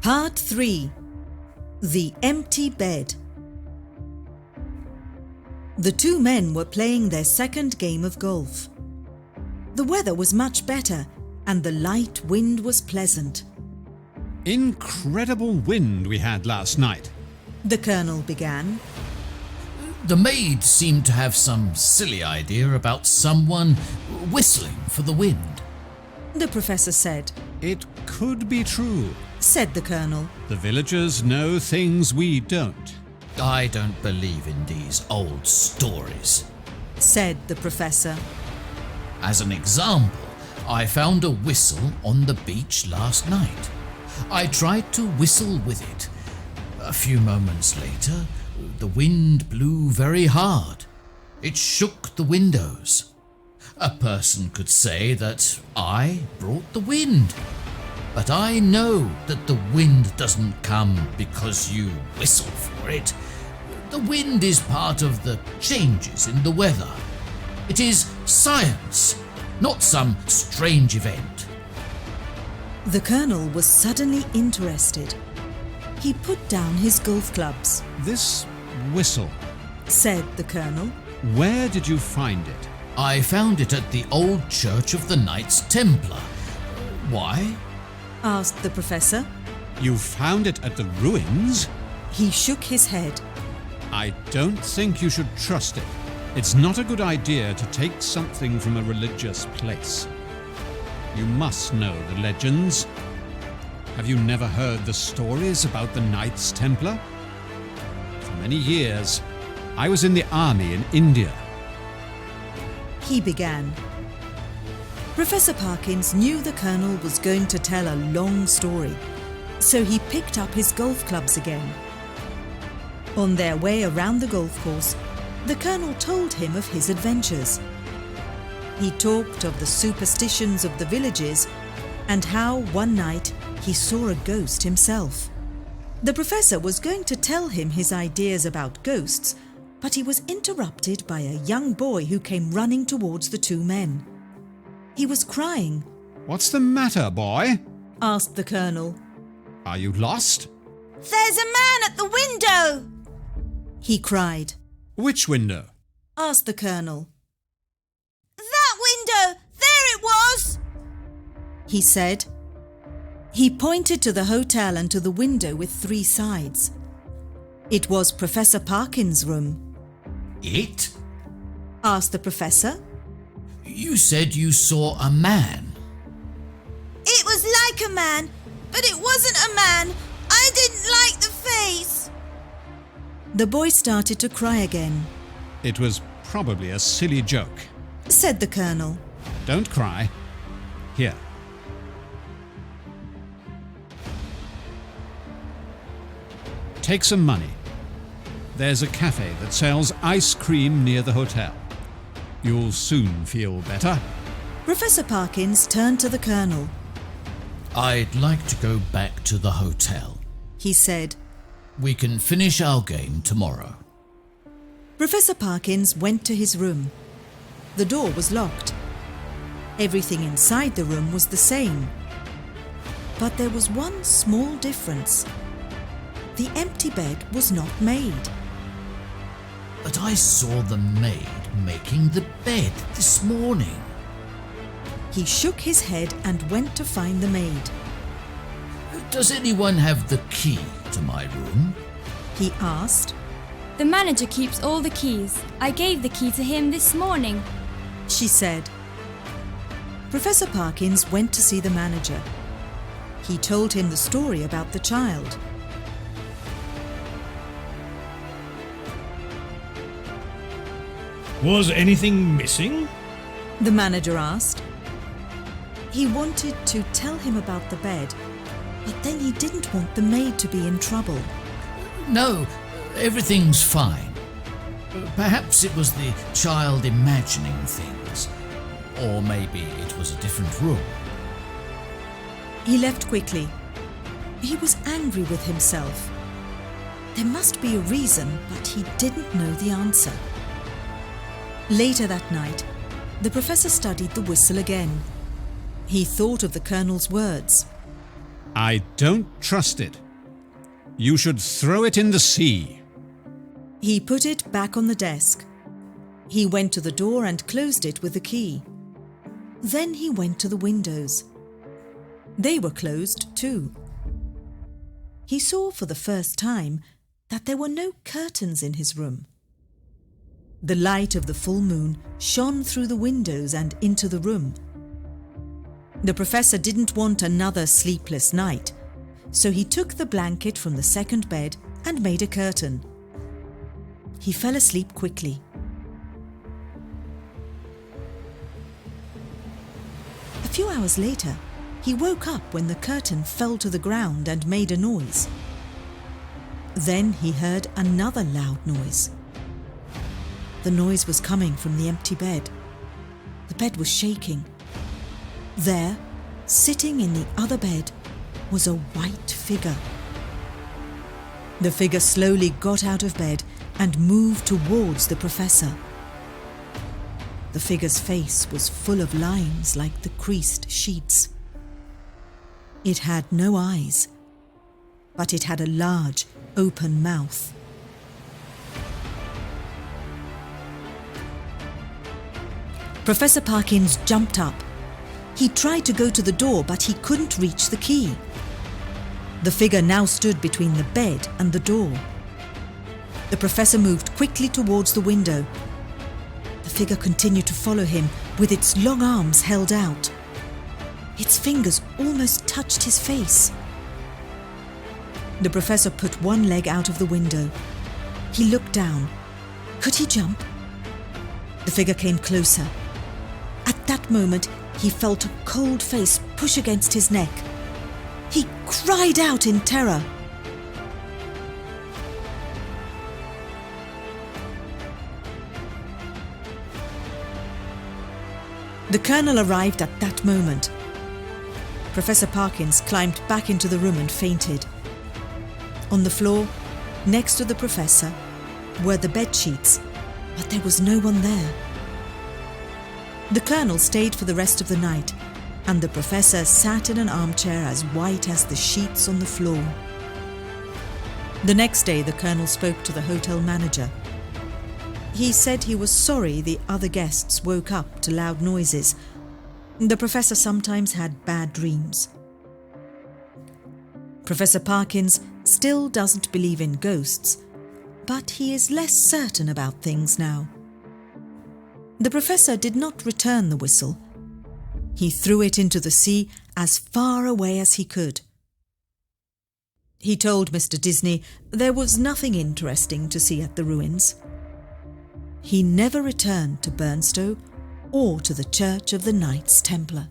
Part 3. The Empty Bed. The two men were playing their second game of golf. The weather was much better and the light wind was pleasant. Incredible wind we had last night. The Colonel began. The maid seemed to have some silly idea about someone whistling for the wind. The Professor said. It could be true. Said the Colonel. The villagers know things we don't. I don't believe in these old stories. Said the Professor. As an example, I found a whistle on the beach last night. I tried to whistle with it. A few moments later, the wind blew very hard. It shook the windows. A person could say that I brought the wind. But I know that the wind doesn't come because you whistle for it. The wind is part of the changes in the weather. It is science, not some strange event. The Colonel was suddenly interested. He put down his golf clubs. This whistle, Said the Colonel. where did you find it? I found it at the old church of the Knights Templar. Why? Asked the Professor. You found it at the ruins? He shook his head. I don't think you should trust it. It's not a good idea to take something from a religious place. You must know the legends. Have you never heard the stories about the Knights Templar? For many years, I was in the army in India. He began. Professor Parkins knew the Colonel was going to tell a long story, so he picked up his golf clubs again. On their way around the golf course, the Colonel told him of his adventures. He talked of the superstitions of the villages and how one night he saw a ghost himself. The Professor was going to tell him his ideas about ghosts, but he was interrupted by a young boy who came running towards the two men. He was crying. What's the matter, boy? Asked the Colonel. Are you lost? There's a man at the window! He cried. Which window? Asked the Colonel. That window! There it was! He said. He pointed to the hotel and to the window with three sides. It was Professor Parkins' room. It? Asked the Professor. You said you saw a man. It was like a man, but it wasn't a man. I didn't like the face. The boy started to cry again. It was probably a silly joke. Said the Colonel. Don't cry. Here. Take some money. There's a cafe that sells ice cream near the hotel. You'll soon feel better. Professor Parkins turned to the Colonel. I'd like to go back to the hotel. He said. We can finish our game tomorrow. Professor Parkins went to his room. The door was locked. Everything inside the room was the same. But there was one small difference. The empty bed was not made. But I saw the maid making the bed this morning. He shook his head and went to find the maid. Does anyone have the key to my room? He asked. The manager keeps all the keys. I gave the key to him this morning. She said. Professor Parkins went to see the manager. He told him the story about the child. Was anything missing? The manager asked. He wanted to tell him about the bed, but then he didn't want the maid to be in trouble. No, everything's fine. Perhaps it was the child imagining things. Or maybe it was a different room. He left quickly. He was angry with himself. There must be a reason, but he didn't know the answer. Later that night, the Professor studied the whistle again. He thought of the Colonel's words. I don't trust it. You should throw it in the sea. He put it back on the desk. He went to the door and closed it with the key. Then he went to the windows. They were closed too. He saw for the first time that there were no curtains in his room. The light of the full moon shone through the windows and into the room. The professor didn't want another sleepless night, so he took the blanket from the second bed and made a curtain. He fell asleep quickly. A few hours later, he woke up when the curtain fell to the ground and made a noise. Then he heard another loud noise. The noise was coming from the empty bed. The bed was shaking. There, sitting in the other bed, was a white figure. The figure slowly got out of bed and moved towards the professor. The figure's face was full of lines like the creased sheets. It had no eyes, but it had a large, open mouth. Professor Parkins jumped up. He tried to go to the door, but he couldn't reach the key. The figure now stood between the bed and the door. The professor moved quickly towards the window. The figure continued to follow him with its long arms held out. Its fingers almost touched his face. The professor put one leg out of the window. He looked down. Could he jump? The figure came closer. At that moment, he felt a cold face push against his neck. He cried out in terror. The colonel arrived at that moment. Professor Parkins climbed back into the room and fainted. On the floor, next to the professor, were the bed sheets, but there was no one there. The colonel stayed for the rest of the night, and the professor sat in an armchair as white as the sheets on the floor. The next day, the colonel spoke to the hotel manager. He said he was sorry the other guests woke up to loud noises. The professor sometimes had bad dreams. Professor Parkins still doesn't believe in ghosts, but he is less certain about things now. The professor did not return the whistle. He threw it into the sea as far away as he could. He told Mr. Disney there was nothing interesting to see at the ruins. He never returned to Burnstow or to the Church of the Knights Templar.